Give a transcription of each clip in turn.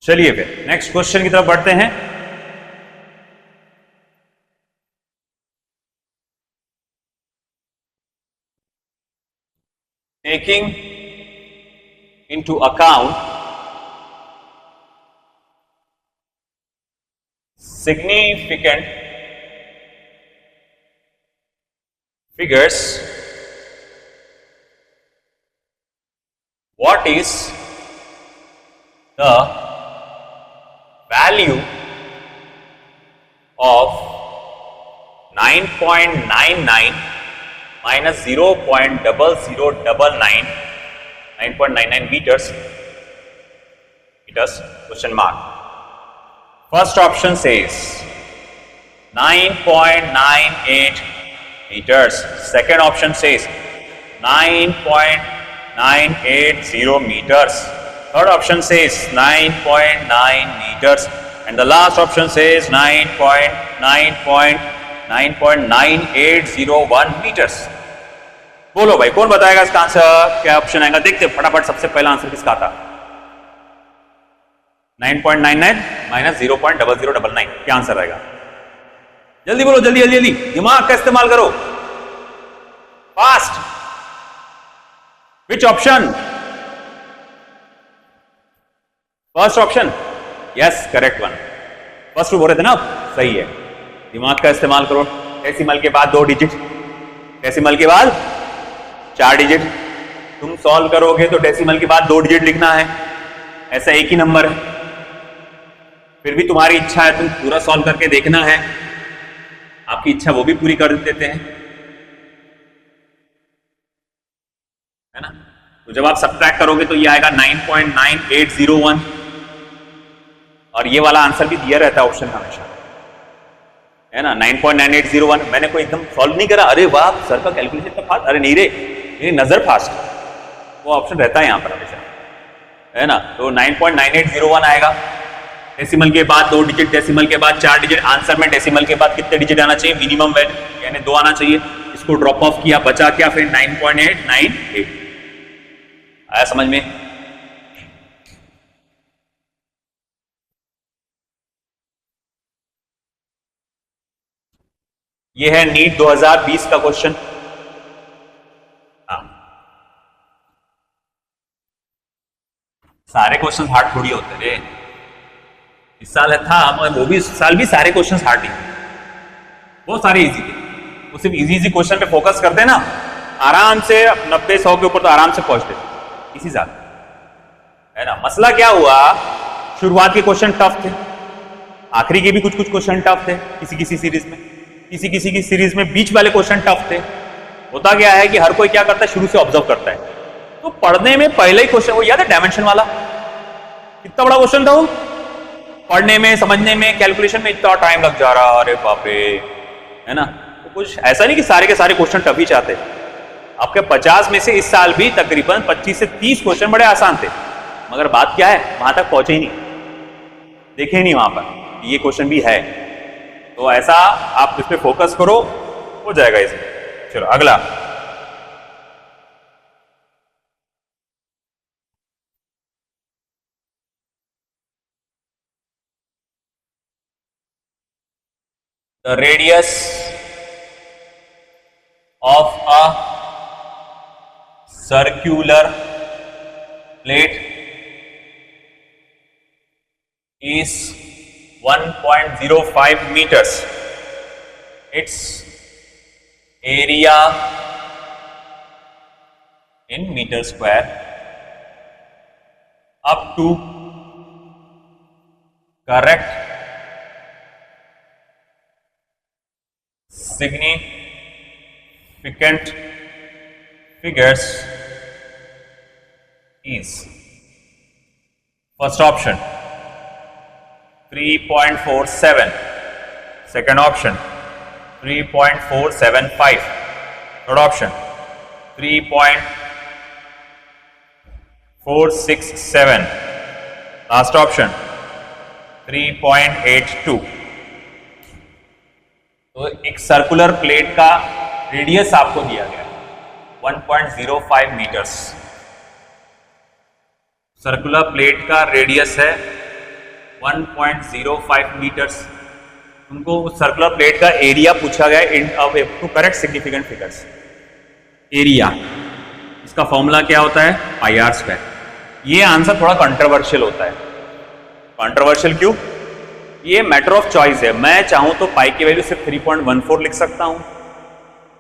चलिए फिर next question की तरफ बढ़ते हैं। Taking into account significant figures, what is the value of 9.99 minus 0.0099 9.99 meters, question mark. First option says 9.98 meters. Second option says 9.980 meters. Third option says 9.9 meters. And the last option says 9.9.9.9801 meters. बोलो भाई कौन बताएगा इसका answer, क्या option आएगा? देखते फटाफट। सबसे पहला आंसर किसका था? 9.99 माइनस 0.0099, क्या आंसर आएगा? जल्दी बोलो, जल्दी जल्दी जल्दी, दिमाग का इस्तेमाल करो, fast. Which option? First option, yes correct one. First बोल रहे थे ना, सही है। दिमाग का इस्तेमाल करो। डेसिमल के बाद 2 डिजिट, डेसिमल के बाद 4 डिजिट। तुम सॉल्व करोगे तो डेसिमल के बाद 2 डिजिट लिखना है, ऐसा एक ही नंबर है। फिर भी तुम्हारी इच्छा है, तुम पूरा सॉल्व करके देखना है, आपकी इच्छा वो भी पूरी कर देते हैं, है ना। तो जब आप सब्ट्रैक्ट करोगे तो ये आएगा 9.9801, और ये वाला आंसर भी दिया रहता है ऑप्शन हमेशा, है ना। 9.9801 मैंने कोई एकदम सॉल्व नहीं करा, अरे वाह सर का कैलकुलेशन तो फास्ट, अरे नहीं रे मेरी नजर फास्ट, वो ऑप्शन रहता है यहाँ पर हमेशा, है ना। तो 9.9801 आएगा। डेसिमल के बाद 2 डिजिट, डेसिमल के बाद 4 डिजिट। आंसर में डेसिमल के बाद कितने डिजिट आना चाहिए? मिनिमम वैल्यू यानी 2 आना चाहिए। इसको ड्रॉप ऑफ किया, बचा क्या? फिर 9.898 आया समझ में? ये है नीट 2020 का क्वेश्चन। सारे क्वेश्चन हार्ड थोड़ी होते रे, इस साल था वो भी साल भी सारे क्वेश्चन हार्ड नहीं, बहुत सारे इजी थे। वो सिर्फ इजी क्वेश्चन पे फोकस करते ना, आराम से 90-100 के ऊपर तो आराम से पहुंचते इसी साल, है ना। मसला क्या हुआ, शुरुआत के क्वेश्चन टफ थे, आखिरी के भी कुछ कुछ क्वेश्चन टफ थे, किसी किसी सीरीज में, किसी किसी की सीरीज में बीच वाले क्वेश्चन टफ थे। होता क्या है कि हर कोई क्या करता है, शुरू से ऑब्जर्व करता है, तो पढ़ने में पहले ही क्वेश्चन, वो याद है डायमेंशन वाला, कितना बड़ा क्वेश्चन था वो, पढ़ने में, समझने में, कैलकुलेशन में इतना टाइम लग जा रहा, अरे बाप रे, है ना। तो कुछ ऐसा नहीं कि सारे के सारे क्वेश्चन टफ ही चाहते, आपके 50 में से इस साल भी तकरीबन 25 से 30 क्वेश्चन बड़े आसान थे, मगर बात क्या है, वहां तक पहुंचे ही नहीं, देखे ही नहीं वहां पर ये क्वेश्चन भी है। तो ऐसा आप इस पे फोकस करो, हो जाएगा इसमें। चलो अगला, the radius of a circular plate is 1.05 meters. Its area in meter square up to correct significant figures is, first option 3.47, second option 3.475, third option 3.467, last option 3.82। तो एक सर्कुलर प्लेट का रेडियस आपको दिया गया है 1.05 मीटर्स। सर्कुलर प्लेट का radius है 1.05 metres. तुमको सर्कुलर प्लेट का एरिया पूछा गया to correct significant figures. Area, इसका फॉर्मूला क्या होता है? Pi r square. ये आंसर थोड़ा कंट्रोवर्शियल होता है। कंट्रोवर्शियल क्यों? ये मैटर ऑफ चॉइस है। मैं चाहूं तो पाई की वैल्यू सिर्फ 3.14 लिख सकता हूं,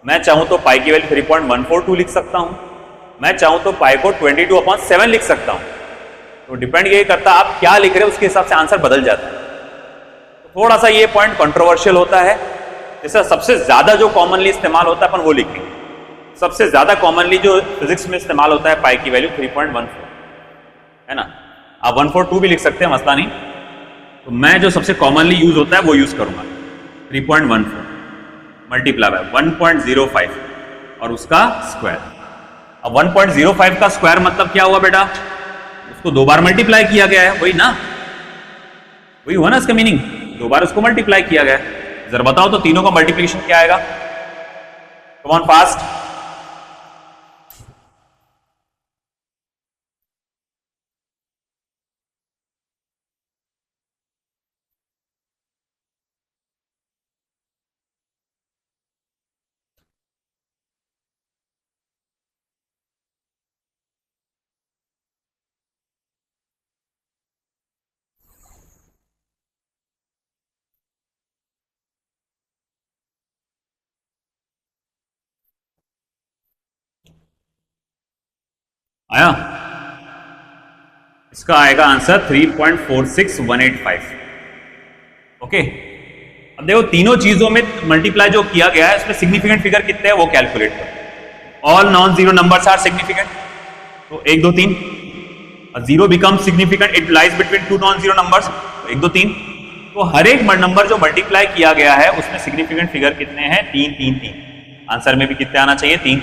मैं चाहूं तो पाई की वैल्यू 3.142 लिख सकता हूं, मैं चाहूं तो पाई को 22/7 लिख सकता हूं। तो डिपेंड ये करता है आप क्या लिख रहे हैं, उसके हिसाब से आंसर बदल जाता है। तो थोड़ा सा ये पॉइंट कंट्रोवर्शियल होता है। जैसे सबसे ज्यादा जो कॉमनली इस्तेमाल होता है अपन वो लिखेंगे। सबसे ज्यादा कॉमनली जो फिजिक्स में इस्तेमाल होता है पाई की वैल्यू 3.14 है ना। आप 142 भी लिख सकते हैं, मसला नहीं। तो मैं जो सबसे कॉमनली यूज होता है वो यूज करूंगा 3.14 मल्टीप्लाई बाय 1.05 और उसका स्क्वायर। अब 1.05 का स्क्वायर मतलब क्या हुआ बेटा? उसको 2 बार मल्टीप्लाई किया गया है, वही ना, वही हुआ ना इसका मीनिंग। 2 बार उसको मल्टीप्लाई किया गया है। जरा बताओ तो तीनों का मल्टीप्लिकेशन क्या आएगा? Come on fast. आया? इसका आएगा आंसर 3.46185। ओके, अब देखो तीनों चीजों में मल्टीप्लाई जो किया गया है उसमें सिग्निफिकेंट फिगर कितने हैं वो कैलकुलेट करो। All non zero numbers are significant, तो 1 2 3। Zero become significant, it lies between two non zero numbers, 1 2 3। तो हर एक नंबर जो मल्टीप्लाई किया गया है उसमें सिग्निफिकेंट फिगर कितने हैं? 3 3 3। आंसर में भी कितने आना चाहिए? 3।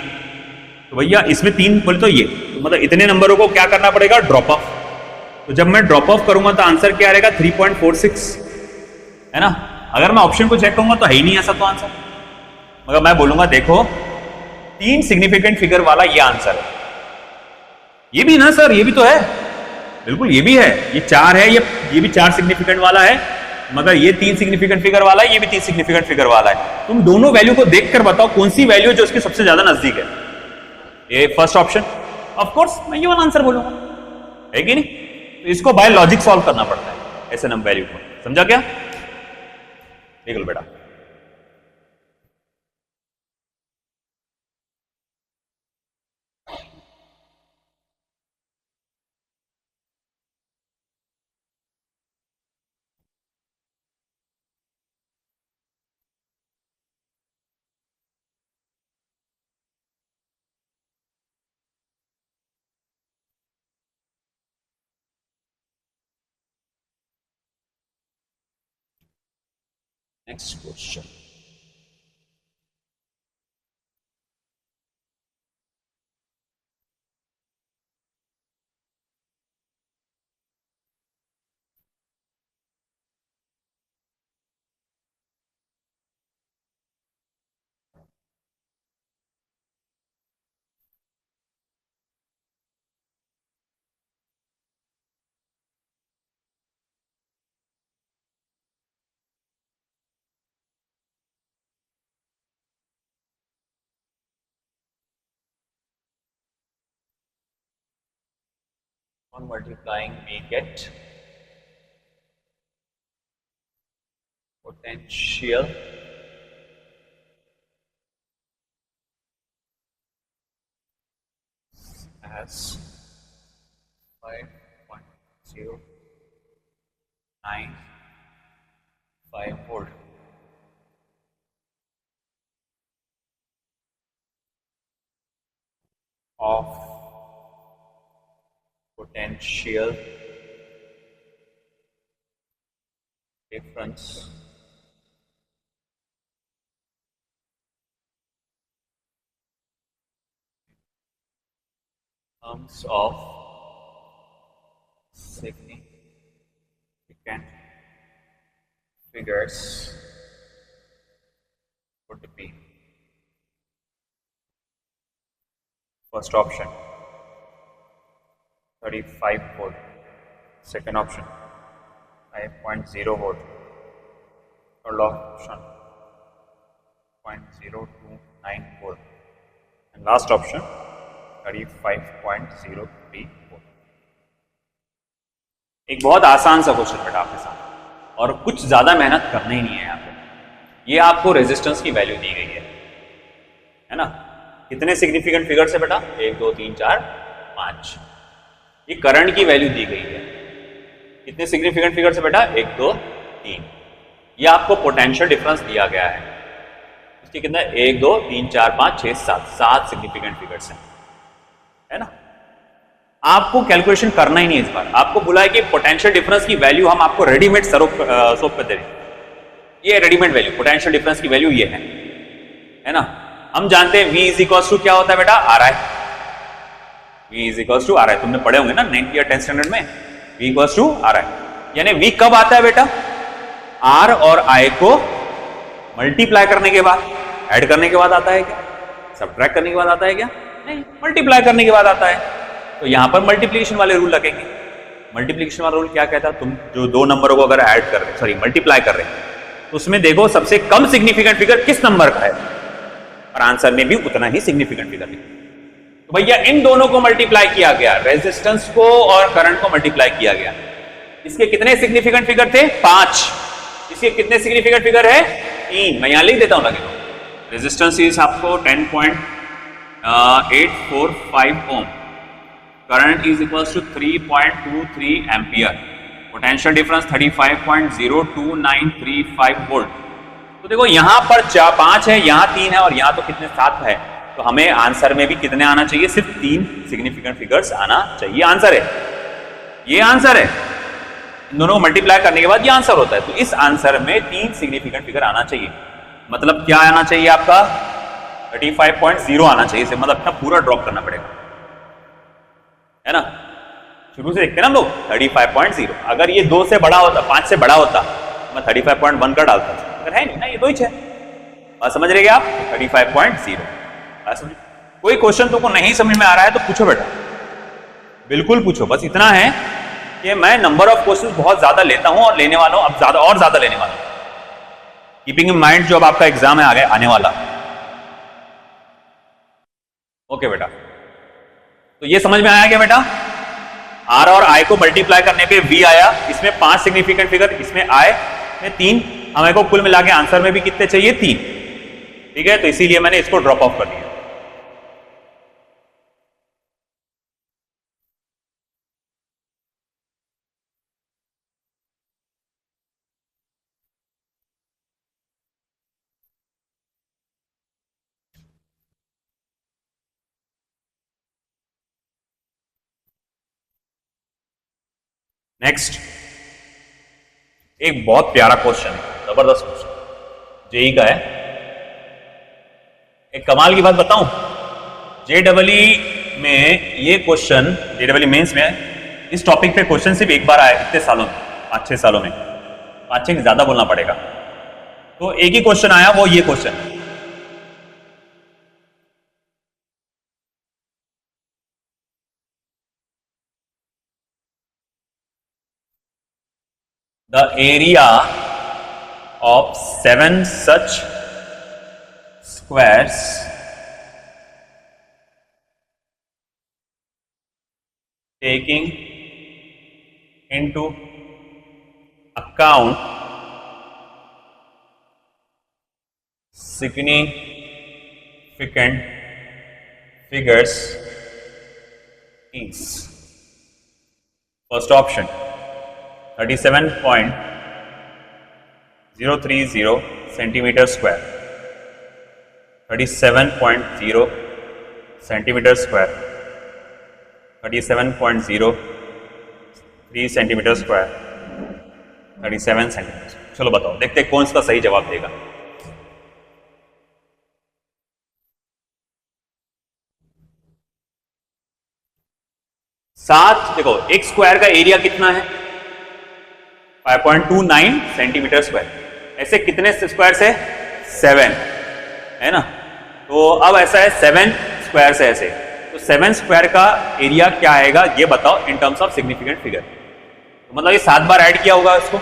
तो भैया इसमें 3 बोले तो ये तो मतलब इतने नंबरों को क्या करना पड़ेगा? Drop of. तो जब मैं ड्रॉप ऑफ करूंगा तो आंसर क्या रहेगा? 3.46 है ना। अगर मैं ऑप्शन को चेक करूंगा तो है ही नहीं ऐसा तो आंसर, मगर मैं बोलूंगा देखो 3 सिग्निफिकेंट फिगर वाला ये आंसर है। ये भी ना सर, ये भी तो है, बिल्कुल ये भी है, ये 4 है, ये भी 4 सिग्निफिकेंट वाला है, मगर ये 3 सिग्निफिकेंट फिगर वाला है, ये भी 3 सिग्निफिकेंट फिगर वाला है। तुम दोनों वैल्यू को देखकर बताओ कौन सी वैल्यू जो उसके सबसे ज्यादा नजदीक है। ये फर्स्ट ऑप्शन, ऑफ कोर्स मैं ये वाला आंसर बोलूंगा, है कि नहीं। तो इसको बाय लॉजिक सॉल्व करना पड़ता है ऐसे नंबर वैल्यू को, समझा क्या? देख लो बेटा। Next question, on multiplying we get potential as 5.095 volt of potential difference terms of significant figures would be first option 35 volt, second option 5.0 volt, third option 0.029 volt, and last option 35.03 volt. एक बहुत आसान सा question बेटा आपके साथ, और कुछ ज्यादा मेहनत करना ही नहीं है यहाँ पे। ये आपको रेजिस्टेंस की वैल्यू दी गई है ना। कितने सिग्निफिकेंट फिगर्स है बेटा? 1 2 3 4 5। ये करंट की वैल्यू दी गई है। कितने सिग्निफिकेंट फिगर्स है बेटा? 1 2 3। ये आपको पोटेंशियल डिफरेंस दिया गया है। इसके कितना? 1 2 3 4 5 6 7, 7 सिग्निफिकेंट फिगर्स हैं, है ना। आपको कैलकुलेशन करना ही नहीं इस बार। आपको बोला है कि पोटेंशियल डिफरेंस की वैल्यू हम आपको रेडीमेड सोप पे दे रहे हैं। ये रेडीमेड वैल्यू, पोटेंशियल डिफरेंस की वैल्यू ये है ना। हम जानते हैं V इज इक्वल्स टू क्या होता है बेटा? RI। V is equals to RI, तुमने पढ़े होंगे ना 9th या 10th स्टैंडर्ड में। V इक्वल्स टू RI, यानी V कब आता है बेटा? R और I को मल्टीप्लाई करने के बाद, ऐड करने के बाद आता है क्या? सब्ट्रैक्ट करने के बाद आता है क्या? नहीं, मल्टीप्लाई करने के बाद आता है। तो यहां पर मल्टीप्लिकेशन वाले रूल लगेंगे। मल्टीप्लिकेशन वाला रूल क्या कहता है? तुम जो दो नंबरों को अगर ऐड कर रहे, सॉरी मल्टीप्लाई कर रहे हैं, तो उसमें देखो सबसे कम सिग्निफिकेंट फिगर किस नंबर का है, और आंसर में भी उतना ही सिग्निफिकेंट फिगर है। तो भैया इन दोनों को मल्टीप्लाई किया गया, रेजिस्टेंस को और करंट को मल्टीप्लाई किया गया। इसके कितने सिग्निफिकेंट फिगर थे? 5। इसके कितने सिग्निफिकेंट फिगर है? 3। मैं यहां लिख देता हूं, लगे रेजिस्टेंस इज आपको 10.845 ohm, current is equals to 3.23 ampere, potential difference 35.02935 volt. तो देखो यहां पर 5 है, यहां 3 है, और यहां तो कितने 7 है। तो हमें आंसर में भी कितने आना चाहिए? सिर्फ 3 सिग्निफिकेंट फिगर्स आना चाहिए। आंसर है, ये आंसर है। इन दोनों को मल्टीप्लाई करने के बाद ये आंसर होता है। तो इस आंसर में 3 सिग्निफिकेंट फिगर आना चाहिए। मतलब क्या आना चाहिए आपका? 35.0 आना चाहिए। इसे मतलब अपना पूरा ड्रॉप करना पड़ेगा, है ना। शुरू से देखते हैं ना हम लोग 35.0। अगर ये 2 से बड़ा होता, 5 से बड़ा होता, मैं 35.1 का डालता, अगर है नहीं ना, ये 2 ही है। बात समझ रहे आप? 35.0। कोई क्वेश्चन तुमको नहीं समझ में आ रहा है तो पूछो बेटा, बिल्कुल पूछो। बस इतना है कि मैं नंबर ऑफ क्वेश्चंस बहुत ज्यादा लेता हूं और लेने वाला हूं, अब ज्यादा और ज्यादा लेने वाला हूं। कीपिंग इन माइंड जो अब आपका एग्जाम है आगे आने वाला। ओके बेटा, तो ये समझ में आया क्या बेटा? R और I को मल्टीप्लाई करने पे V आया, इसमें 5 सिग्निफिकेंट फिगर, इसमें I में 3। हमें को कुल मिला के आंसर में भी कितने चाहिए? 3। ठीक है, तो इसीलिए मैंने इसको ड्रॉप ऑफ कर दिया। नेक्स्ट, एक बहुत प्यारा क्वेश्चन है, जबरदस्त क्वेश्चन, जेई का है। एक कमाल की बात बताऊं, जेईई में ये क्वेश्चन, जेईई मेंस में इस टॉपिक पे क्वेश्चन सिर्फ एक बार आया इतने सालों में, 5-6 सालों में। 5-6 ज्यादा बोलना पड़ेगा। तो एक ही क्वेश्चन आया, वो ये question. The area of 7 such squares taking into account significant figures is first option 37.030 centimeter square, 37.0 centimeter square, 37.03 centimeter square, 37 centimeter। चलो बताओ, देखते हैं कौन सा सही जवाब देगा। सात, देखो एक स्क्वायर का एरिया कितना है? 5.29 सेंटीमीटर स्क्वायर। ऐसे कितने स्क्वायर से? 7, है ना। तो अब ऐसा है 7 स्क्वायर से ऐसे, तो 7 स्क्वायर का एरिया क्या आएगा ये बताओ in terms of significant figure. तो मतलब ये 7 बार ऐड किया होगा इसको।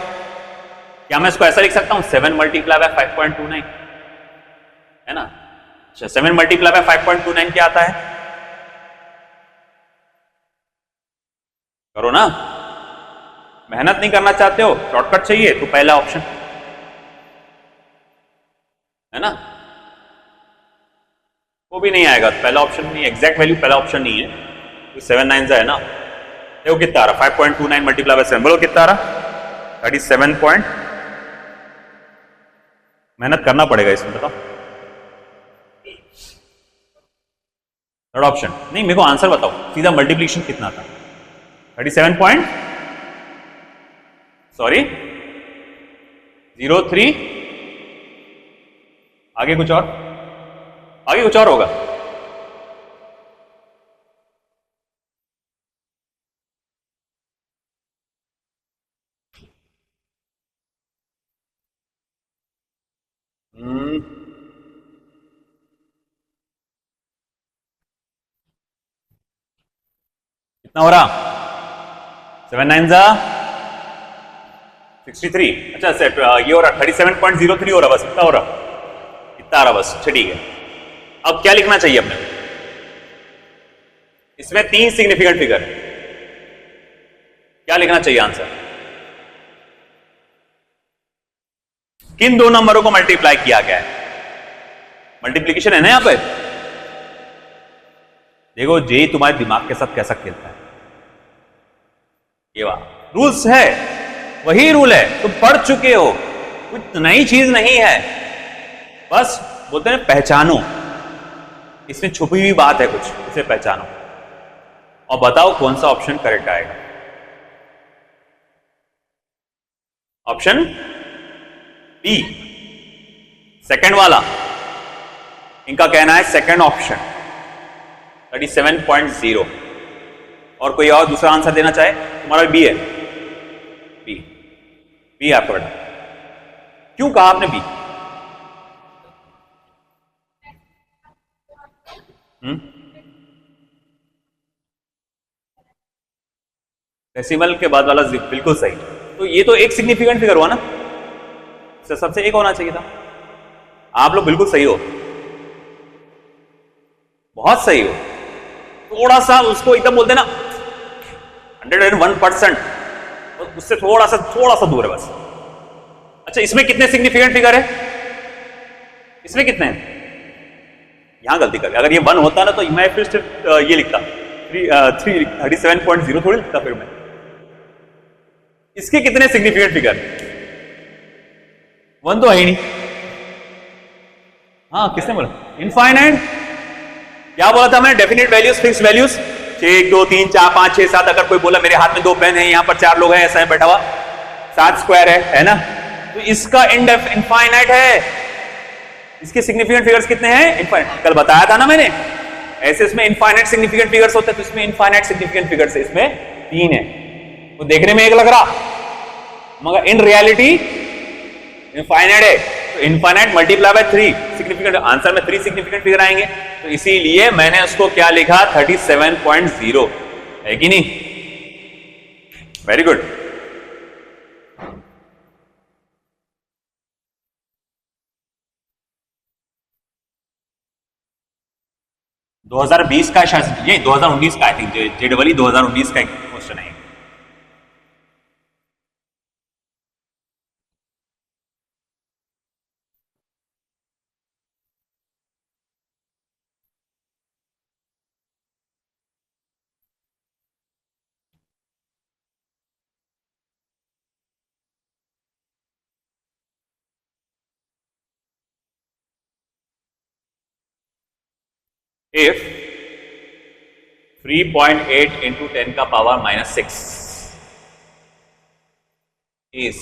क्या मैं इसको ऐसा लिख सकता हूं 7 मल्टीप्लाई बाय 5.29, है ना? अच्छा 7 मल्टीप्लाई बाय 5.29 क्या आता है? करो ना, मेहनत नहीं करना चाहते हो, शॉर्टकट चाहिए तो पहला ऑप्शन, है ना? वो भी नहीं आएगा, पहला ऑप्शन नहीं, एग्जैक्ट वैल्यू पहला ऑप्शन नहीं है, तो 7 9 है ना। देखो कितना आ रहा, 5.29 मल्टीप्लाई बाय 7, बोलो कितना आ रहा? 37 पॉइंट। मेहनत करना पड़ेगा इसमें, बताओ। थर्ड ऑप्शन नहीं, मेरे को आंसर बताओ, सीधा मल्टीप्लीकेशन कितना था? 37 पॉइंट, सॉरी 03, आगे कुछ और, आगे कुछ और होगा। कितना हो रहा? 7 9 63। अच्छा सेट ये हो रहा 37.03 हो रहा, बस इतना हो रहा, इतना आ रहा बस। अच्छा ठीक है, अब क्या लिखना चाहिए अपने? इसमें 3 सिग्निफिकेंट फिगर है, क्या लिखना चाहिए आंसर? किन दो नंबरों को मल्टीप्लाई किया गया है? मल्टीप्लीकेशन है ना यहां पे। देखो जे तुम्हारे दिमाग के साथ कैसा खेलता है, ये बात रूल्स है, वही रूल है, तुम पढ़ चुके हो, कुछ नई चीज नहीं है, बस बोलते हैं पहचानो, इसमें छुपी हुई बात है कुछ, इसे पहचानो और बताओ कौन सा ऑप्शन करेक्ट आएगा। ऑप्शन बी, सेकंड वाला, इनका कहना है सेकंड ऑप्शन 37.0। और कोई और दूसरा आंसर देना चाहे? तुम्हारा बी है, बी, बी आपका बेटा। क्यों कहा आपने बी? डेसिमल के बाद वाला बिल्कुल सही, तो ये तो एक सिग्निफिकेंट फिगर हुआ ना, सबसे एक होना चाहिए था। आप लोग बिल्कुल सही हो, बहुत सही हो, थोड़ा सा उसको एकदम बोलते ना 101%, उससे थोड़ा सा दूर है बस। अच्छा इसमें कितने सिग्निफिकेंट फिगर है? इसमें कितने हैं? यहां गलती कर, अगर ये 1 होता ना तो मैं फिर सिर्फ ये लिखता 37.0 थोड़ी लिखता फिर मैं। इसके कितने सिग्निफिकेंट फिगर? 1 तो है ही नहीं। हाँ किसने बोला इनफाइनाइट? क्या बोला था मैंने? Definite values, fixed values, 1 2 3 4 5 6 7। अगर कोई बोला मेरे हाथ में 2 पेन है, यहां पर 4 लोग हैं, ऐसा है बैठा हुआ, 7 स्क्वायर है ना, तो इसका इनफाइनाइट है। इसके सिग्निफिकेंट फिगर्स कितने हैं? इनफाइनाइट, कल बताया था ना मैंने, ऐसे इसमें इनफाइनाइट सिग्निफिकेंट फिगर्स होते हैं, तो इसमें इनफाइनाइट सिग्निफिकेंट फिगर्स है, इसमें 3 है। वो देखने में एक लग रहा, मगर इन रियलिटी इनफाइनाइट है। तो infinite multiply by 3 significant, answer में 3 सिग्निफिकेंट फिगर आएंगे, तो इसीलिए मैंने उसको क्या लिखा 37.0, है कि नहीं? Very good. दो 2020 का शायद, ये 2019 का, आई थिंक जेडवली 2019 का एक क्वेश्चन है। If 3.8 into 10 का power -6 is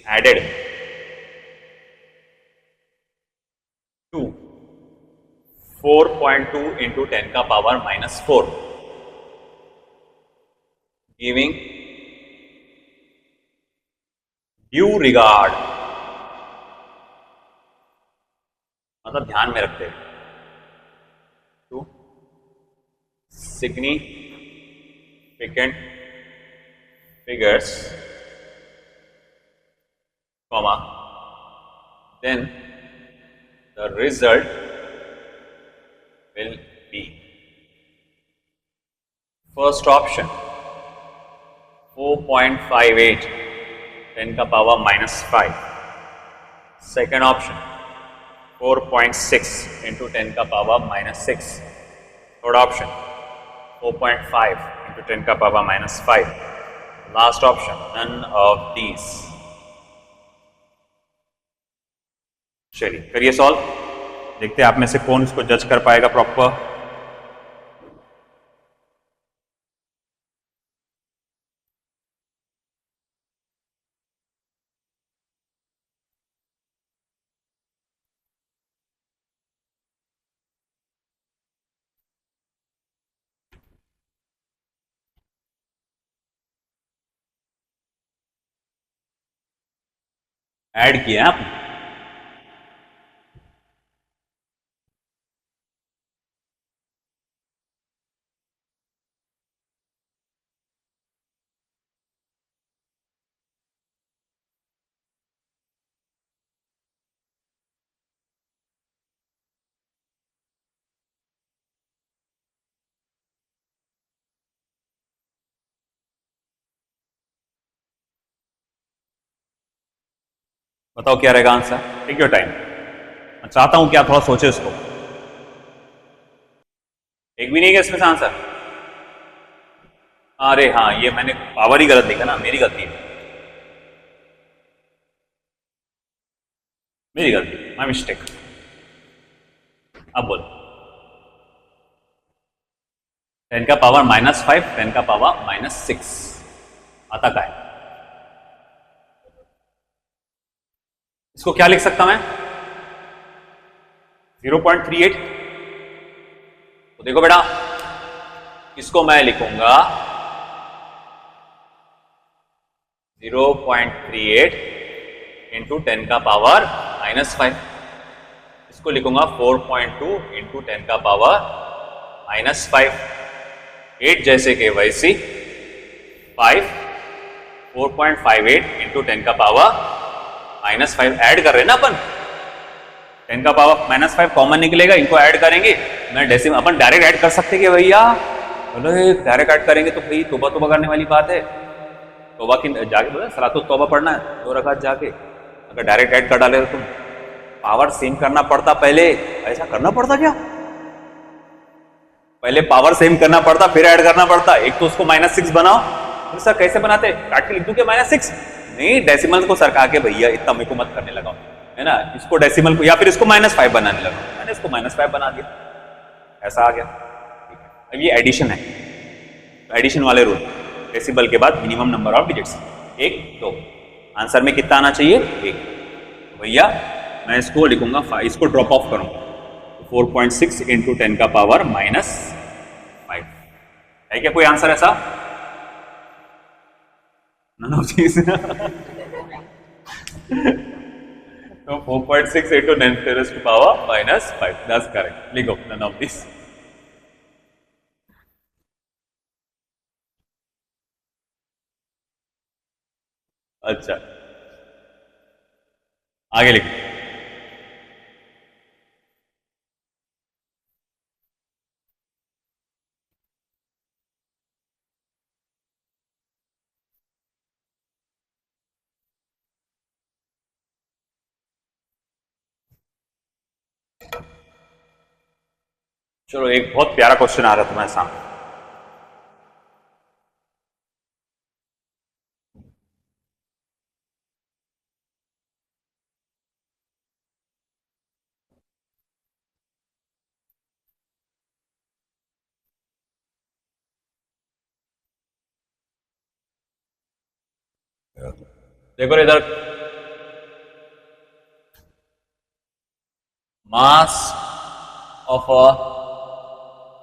added to 4.2 into 10 का पावर -4, giving due regard, मतलब ध्यान में रखते हैं, to significant figures comma, then the result will be first option 4.58 10 का पावर -5, second option 4.6 into 10 का पावर -6, third option 4.5 into 10 का power -5, last option none of these. चलिए करिए सॉल्व, देखते हैं आप में से कौन इसको जज कर पाएगा प्रॉपर। ऐड किया आपने? बताओ क्या रहेगा आंसर, टेक योर टाइम। मैं चाहता हूं कि आप थोड़ा सोचे इसको। एक भी नहीं है इसमें से आंसर? अरे हाँ, ये मैंने पावर ही गलत लिखा ना, मेरी गलती है, मेरी गलती, माय मिस्टेक। अब बोलो 10 का पावर -5, 10 का पावर -6 आता का है? इसको क्या लिख सकता मैं? 0.38। तो देखो बेटा, इसको मैं लिखूंगा 0.38 इंटू 10 का पावर -5। इसको लिखूंगा 4.2 इंटू 10 का पावर -5। 8 जैसे के वैसी 5, 4.58 इंटू 10 का पावर -5 ऐड कर रहे हैं ना अपन। 10 का पावर -5 कॉमन निकलेगा, इनको ऐड करेंगे। मैं डेसिमल अपन डायरेक्ट ऐड कर सकते कि भैया, बोलो डायरेक्ट ऐड करेंगे तो भाई तोबा तोबा करने वाली बात है। तोबा की जाके बोला सलातो तोबा पढ़ना है 2 रकात जाके, अगर डायरेक्ट ऐड कर डाले तो तुम पावर सेम करना पड़ता पहले। ऐसा करना पड़ता क्या? पहले पावर सेम करना पड़ता फिर ऐड करना पड़ता। एक तो उसको -6 बनाओ, तो सर कैसे बनाते? काट के लिख दूं क्या -6? नहीं, डेसिमल को सरका के भैया इतना मेरे को मत करने लगा, है ना। इसको डेसिमल को या फिर इसको -5 बनाने लगा, मैंने इसको -5 बना दिया, ऐसा आ गया। ठीक है, अब ये एडिशन है, एडिशन वाले रूल, डेसिमल के बाद minimum number of digits 1, 2। Answer में कितना आना चाहिए? 1। तो भैया मैं इसको लिखूंगा, इसको ड्रॉप ऑफ करूंगा, 4.6 इंटू 10 का पावर -5 है क्या कोई आंसर ऐसा? None of these. So 4.6 into 10 raised to power -5. That's correct. लिखो none of this. अच्छा, आगे लिखो। चलो एक बहुत प्यारा क्वेश्चन आ रहा है तुम्हारे सामने। देखो इधर, mass of a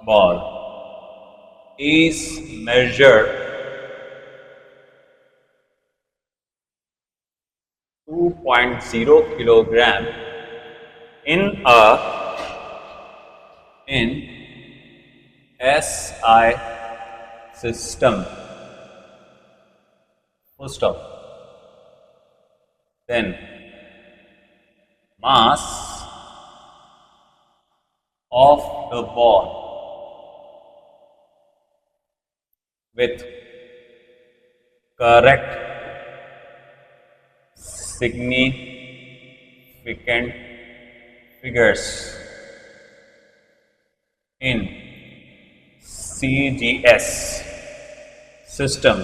ball is measured 2.0 kilogram in SI system. Full stop. then mass of the ball with correct significant figures in CGS system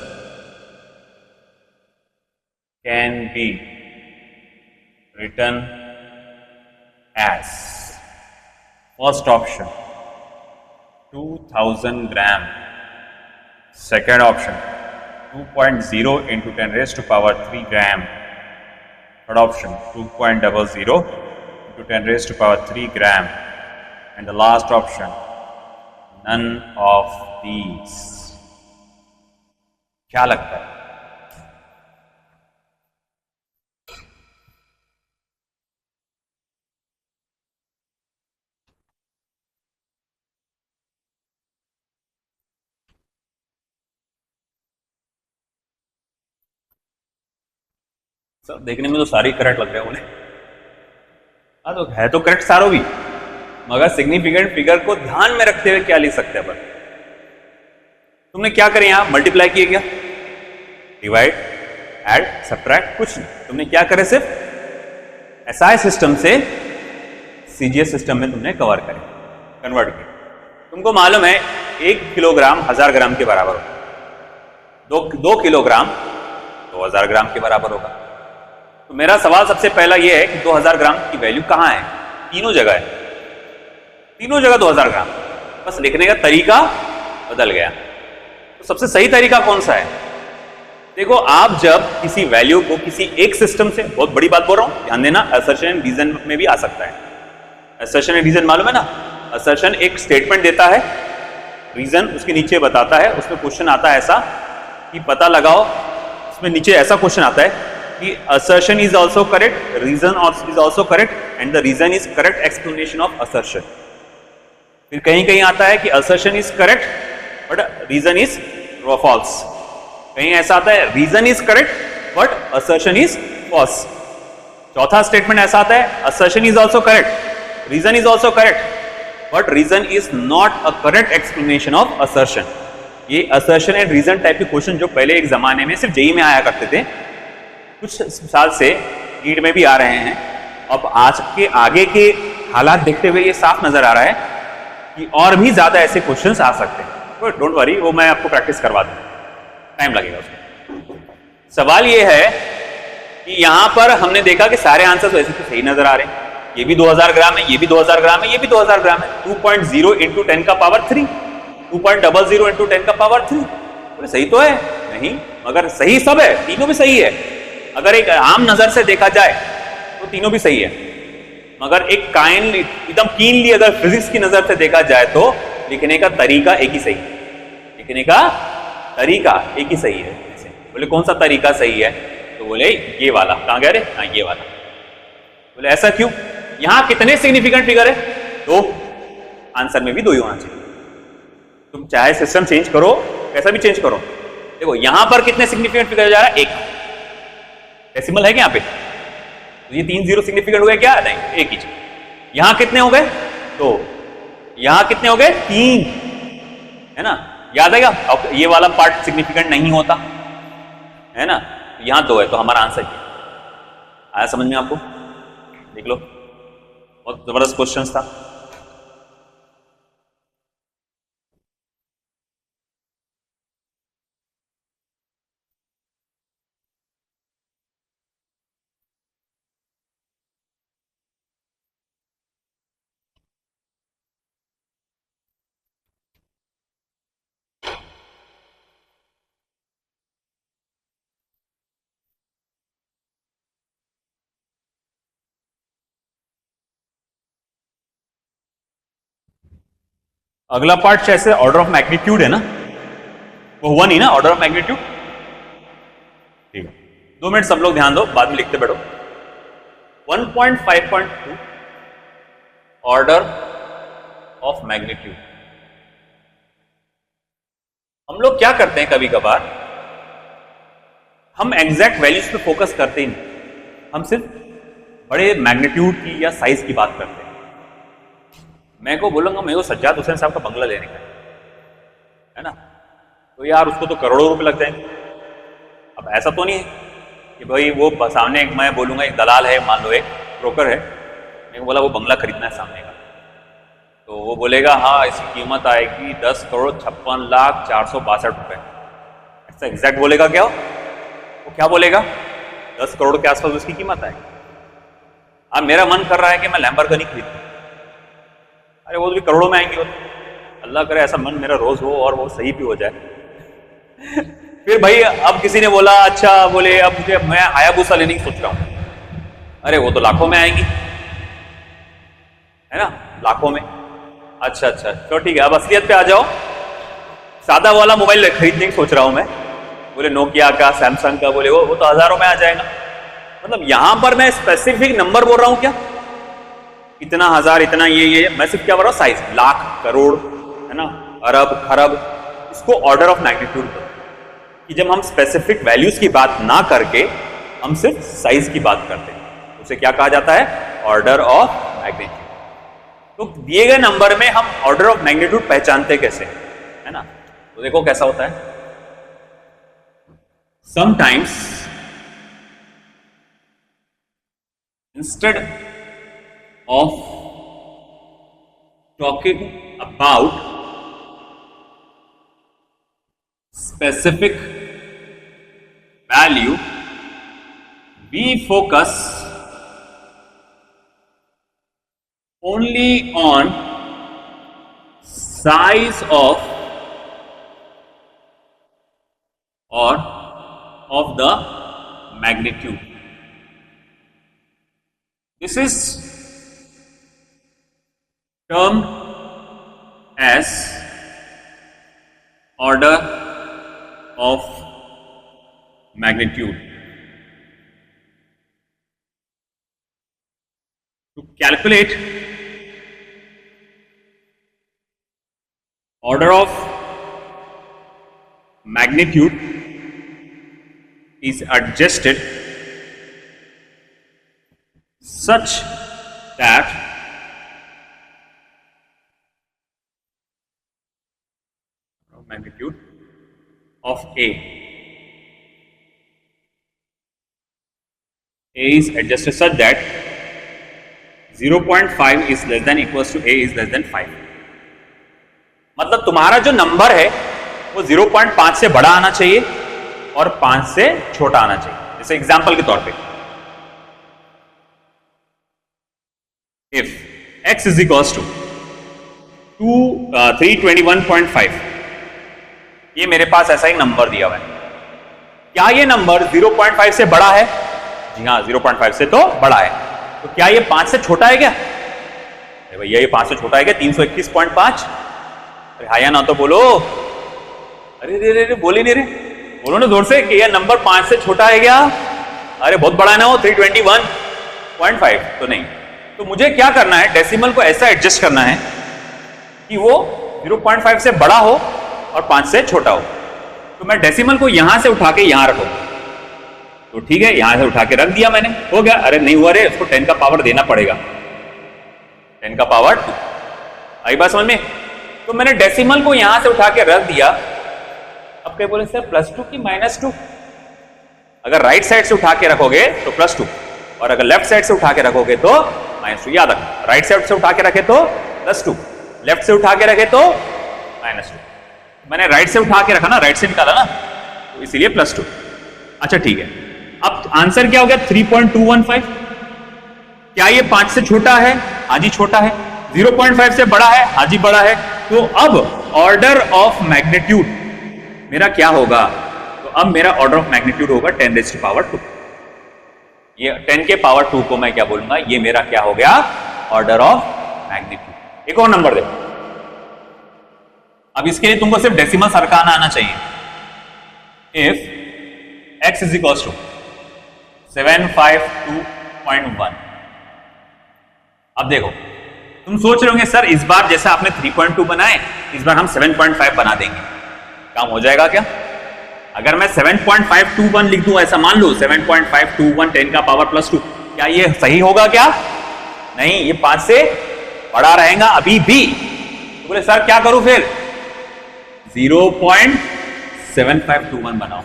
can be written as first option 2000 gram, second option 2.0 into 10 raised to power 3 gram, third option 2.00 into 10 raised to power 3 gram, and the last option none of these. क्या लगता है? सब देखने में तो सारी correct लग रहे हैं उन्हें। हाँ तो है तो करेक्ट सारों भी, मगर सिग्निफिकेंट फिगर को ध्यान में रखते हुए क्या लिख सकते हैं अपन? तुमने क्या करें यहां मल्टीप्लाई किए क्या? डिवाइड, ऐड, सब्ट्रैक्ट, कुछ नहीं। तुमने क्या करे? सिर्फ एसआई सिस्टम से सीजीएस सिस्टम में तुमने कवर करे, कन्वर्ट किया। तुमको मालूम है 1 किलोग्राम 1000 ग्राम के बराबर होगा, 2 किलोग्राम 2000 ग्राम के बराबर होगा। तो मेरा सवाल सबसे पहला यह है कि 2000 ग्राम की वैल्यू कहां है? तीनों जगह है, तीनों जगह 2000 ग्राम, बस लिखने का तरीका बदल गया। तो सबसे सही तरीका कौन सा है? देखो, आप जब किसी वैल्यू को किसी एक सिस्टम से, बहुत बड़ी बात बोल रहा हूं, ध्यान देना, असर्शन एंड रीजन में भी आ सकता है। असर्शन एंड रीजन मालूम है ना? असर्शन एक स्टेटमेंट देता है, रीजन उसके नीचे बताता है। उसमें क्वेश्चन आता है ऐसा कि पता लगाओ, उसमें नीचे ऐसा क्वेश्चन आता है कि assertion is also correct, reason is also correct and the reason is correct explanation of assertion. फिर कहीं कहीं आता है कि assertion is correct but reason is false. कहीं ऐसा आता है reason is correct but assertion is false. चौथा स्टेटमेंट ऐसा आता है assertion is also correct, reason is also correct but reason is not a correct explanation of assertion. ये assertion and reason type के क्वेश्चन जो पहले एक जमाने में सिर्फ जेईई में आया करते थे, कुछ साल से नीट में भी आ रहे हैं। अब आज के आगे के हालात देखते हुए ये साफ नजर आ रहा है कि और भी ज्यादा ऐसे क्वेश्चंस आ सकते हैं। तो डोंट वरी, वो मैं आपको प्रैक्टिस करवा दूं, टाइम लगेगा उसमें। सवाल ये है कि यहां पर हमने देखा कि सारे आंसर्स वैसे तो सही नजर आ रहे हैं। ये भी 2000 ग्राम है, ये भी 2000 ग्राम है, ये भी 2000 ग्राम है। 2.0 इंटू 10 का पावर 3, 2.00 इंटू 10 का पावर 3, सही तो है? नहीं, मगर सही सब है, तीनों भी सही है। अगर एक आम नजर से देखा जाए तो तीनों भी सही है, मगर एक काइंडली, एकदम कीनली अगर फिजिक्स की नजर से देखा जाए तो लिखने का तरीका एक ही सही है। लिखने का तरीका एक ही सही है। बोले कौन सा तरीका सही है? तो बोले ये वाला। कहां गए रे? हाँ, ये वाला। बोले ऐसा क्यों? यहां कितने सिग्निफिकेंट फिगर है? 2। आंसर में भी 2 ही होना चाहिए। तुम चाहे सिस्टम चेंज करो, कैसा भी चेंज करो। देखो यहां पर कितने सिग्निफिकेंट फिगर जा रहा है? 1। डेसिमल है क्या यहाँ पे? तो ये 3 0 सिग्निफिकेंट हो गए क्या? नहीं, एक ही। यहां कितने हो गए? 2। यहां कितने हो गए? 3, है ना? याद है क्या? अब ये वाला पार्ट सिग्निफिकेंट नहीं होता है ना? यहां 2 है, तो हमारा आंसर क्या आया समझ में आपको? देख लो, बहुत जबरदस्त क्वेश्चन था। अगला पार्ट जैसे ऑर्डर ऑफ मैग्नीट्यूड है ना, वो हुआ नहीं ना ऑर्डर ऑफ मैग्नीट्यूड। ठीक है, 2 मिनट सब लोग ध्यान दो, बाद में लिखते बैठो। 1.5.2 ऑर्डर ऑफ मैग्नीट्यूड। हम लोग क्या करते हैं कभी कभार, हम एग्जैक्ट वैल्यूज पे फोकस करते ही नहीं। हम सिर्फ बड़े मैग्नीट्यूड की या साइज की बात करते हैं। मैं को बोलूंगा मेरे को सज्जाद हुसैन साहब का बंगला लेने का है ना, तो यार उसको तो करोड़ों रुपए लग जाएंगे। अब ऐसा तो नहीं है कि भाई वो सामने मैं बोलूंगा एक दलाल है, मान लो एक ब्रोकर है, मैंने बोला वो बंगला खरीदना है सामने का, तो वो बोलेगा हाँ इसकी कीमत आएगी 10,56,462 रुपए। ऐसा एग्जैक्ट बोलेगा क्या वो क्या बोलेगा? 10 करोड़ के आसपास उसकी कीमत आएगी। अब मेरा मन कर रहा है कि मैं लैम्बोर्गिनी खरीदूं, अरे वो भी करोड़ों में आएंगे वो, अल्लाह करे ऐसा मन मेरा रोज हो और वो सही भी हो जाए। फिर भाई अब किसी ने बोला अच्छा बोले अब मुझे मैं हायाबुसा लेने की सोच रहा हूं, अरे वो तो लाखों में आएंगी है ना, लाखों में। अच्छा अच्छा तो ठीक है, अब असलियत पे आ जाओ। सादा वाला मोबाइल खरीदने की सोच रहा हूं मैं, बोले नोकिया का, सैमसंग का, बोले वो तो हजारों में आ जाएगा। मतलब यहां पर मैं स्पेसिफिक नंबर बोल रहा हूं क्या, इतना हजार, इतना ये मैं सिर्फ क्या बोल रहा हूं, साइज, लाख, करोड़ है ना, अरब, खरब, इसको ऑर्डर ऑफ मैग्नीट्यूड दो कि जब हम स्पेसिफिक वैल्यूज की बात ना करके हम सिर्फ साइज की बात करते हैं, उसे क्या कहा जाता है, ऑर्डर ऑफ मैग्नीट्यूड। तो दिए गए नंबर में हम ऑर्डर ऑफ मैग्नीट्यूड पहचानते कैसे है ना, तो देखो कैसा होता है। Sometimes instead of talking about specific value, we focus only on size of or of the magnitude. This is termed as order of magnitude. To calculate order of magnitude is adjusted such that magnitude of A is adjusted such that 0.5 is less than equals to A is less than 5। मतलब तुम्हारा जो number है वो 0.5 से बड़ा आना चाहिए और 5 से छोटा आना चाहिए। जैसे एग्जांपल के तौर पे if x is equals to 321.5, ये मेरे पास ऐसा ही नंबर दिया हुआ है, क्या ये नंबर 0.5 से बड़ा है? जी हाँ 0.5 से तो बड़ा है। तो क्या ये 5 से छोटा है क्या? अरे भैया ये 5 से छोटा है क्या? 321.5। अरे हाँ या ना तो बोलो। अरे रे रे रे बोले नहीं रे, बोलो ना जोर से कि ये नंबर 5 से छोटा है क्या? अरे बहुत बड़ा है ना वो 321.5 तो नहीं। तो मुझे क्या करना है, डेसिमल को ऐसा एडजस्ट करना है कि वो 0.5 से बड़ा हो और 5 से छोटा हो। तो मैं डेसिमल को यहां से उठा के यहां रखूंगा, तो ठीक है यहां से उठा के रख दिया मैंने, हो गया। अरे नहीं हुआ रे, उसको 10 का पावर देना पड़ेगा, 10 का पावर 2। आई बात समझ में? तो मैंने डेसिमल को यहां से उठा के रख दिया। अब क्या बोले सर +2 की -2? अगर राइट साइड से उठा के रखोगे तो +2 और अगर लेफ्ट साइड से उठा के रखोगे तो -2। याद रखना, राइट साइड से उठा के रखे तो +2, लेफ्ट से उठा के रखे तो -2। मैंने राइट से उठा के रखा ना, राइट से निकाला ना, तो इसीलिए +2। अच्छा ठीक है, अब आंसर क्या हो गया 3.215। क्या ये 5 से छोटा है? हाँ जी छोटा है। 0.5 से बड़ा है? हाँ जी बड़ा है। तो अब ऑर्डर ऑफ मैग्नीट्यूड मेरा क्या होगा? तो अब मेरा ऑर्डर ऑफ मैग्नीट्यूड होगा 10⁻²। ये 10 के पावर 2 को मैं क्या बोलूंगा, ये मेरा क्या हो गया, ऑर्डर ऑफ मैग्नीट्यूड। एक और नंबर देखो, अब इसके लिए तुमको सिर्फ डेसिमल सरकाना आना चाहिए। If x is equals to 752.1। अब देखो तुम सोच रहे होंगे सर इस बार जैसे आपने 3.2 बनाए, इस बार हम 7.5 बना देंगे, काम हो जाएगा क्या? अगर मैं 7.521 लिख दूं, ऐसा मान लो 7.521 10 का पावर प्लस 2, क्या ये सही होगा क्या? नहीं, ये 5 से बड़ा रहेगा अभी भी। तो बोले सर क्या करूं फिर? 0.7521 बनाओ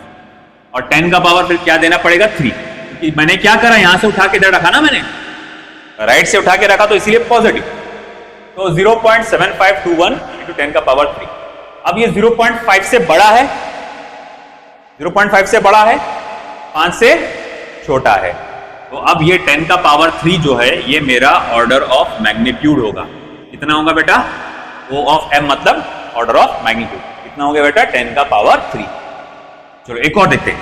और 10 का पावर फिर क्या देना पड़ेगा? 3। क्योंकि मैंने क्या करा, यहां से उठा के इधर रखा ना, मैंने राइट से उठा के रखा तो इसीलिए पॉजिटिव। तो 0.7521 इंटू 10 का पावर 3। अब ये 0.5 से बड़ा है, 0.5 से बड़ा है, 5 से छोटा है। तो अब ये 10 का पावर 3 जो है ये मेरा ऑर्डर ऑफ मैग्नीट्यूड होगा। कितना होगा बेटा? O ऑफ m मतलब ऑर्डर ऑफ मैग्नीट्यूड। कितना हो गया बेटा? 10 का पावर 3। चलो एक और देखते हैं,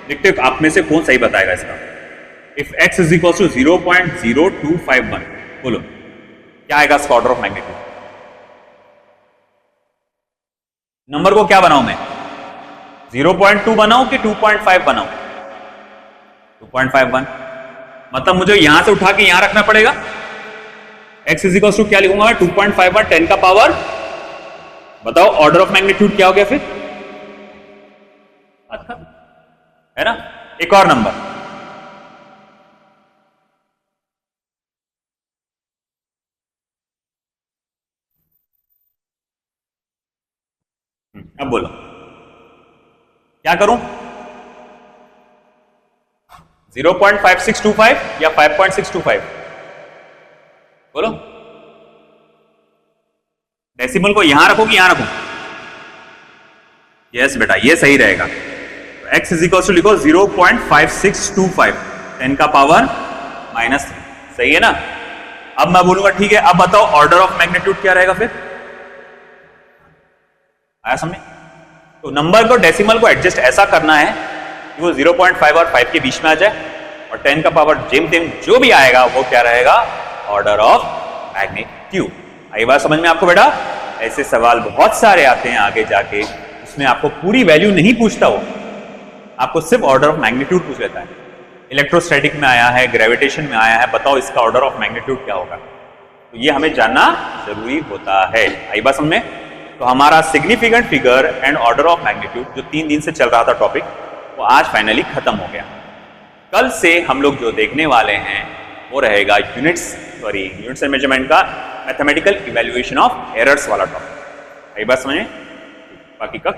देखते आप में से कौन सही बताएगा इसका। If x is equal to 0.0251, बोलो क्या आएगा इसका ऑर्डर ऑफ मैग्नीट्यूड? नंबर को क्या बनाऊं मैं? 0.2 बनाऊं कि 2.5 बनाऊं? 2.51 मतलब मुझे यहां से उठा के यहां रखना पड़ेगा। x इज इक्वल टू क्या लिखूंगा मैं? 2.51 10 का पावर, बताओ ऑर्डर ऑफ मैग्नीट्यूड क्या हो गया फिर? है ना। एक और नंबर, अब बोलो क्या करूं? 0.5625 या 5.625? बोलो। डेसिमल को यहां रखो कि यहां रखो? यस बेटा, ये सही रहेगा। तो x इज इक्वल टू लिखो 0.5625 10 का पावर -3। सही है ना। अब मैं बोलूंगा ठीक है, अब बताओ ऑर्डर ऑफ मैग्नीट्यूड क्या रहेगा फिर? आया समझ? तो नंबर को, डेसिमल को एडजस्ट ऐसा करना है कि वो 0.5 और 5 के बीच में आ जाए, और 10 का पावर जेम तेम जो भी आएगा वो क्या रहेगा? Order of magnitude. आई बात समझ में आपको बेटा? ऐसे सवाल बहुत सारे आते हैं आगे जाके, उसमें आपको पूरी वैल्यू नहीं पूछता, वो आपको सिर्फ ऑर्डर ऑफ मैग्नीट्यूड पूछ लेता है। इलेक्ट्रोस्टैटिक में आया है, ग्रेविटेशन में आया है, बताओ इसका ऑर्डर ऑफ मैग्नीट्यूड क्या होगा? तो ये हमें जानना जरूरी होता है। आई बात समझ में? तो हमारा significant figure and order of magnitude जो 3 दिन से चल रहा था टॉपिक, वो आज फाइनली खत्म हो गया। कल से हम लोग जो देखने वाले हैं वो रहेगा यूनिट्स एंड मेजरमेंट का मैथमेटिकल इवैल्यूएशन ऑफ एरर्स वाला टॉपिक। आई बात समझे? बाकी का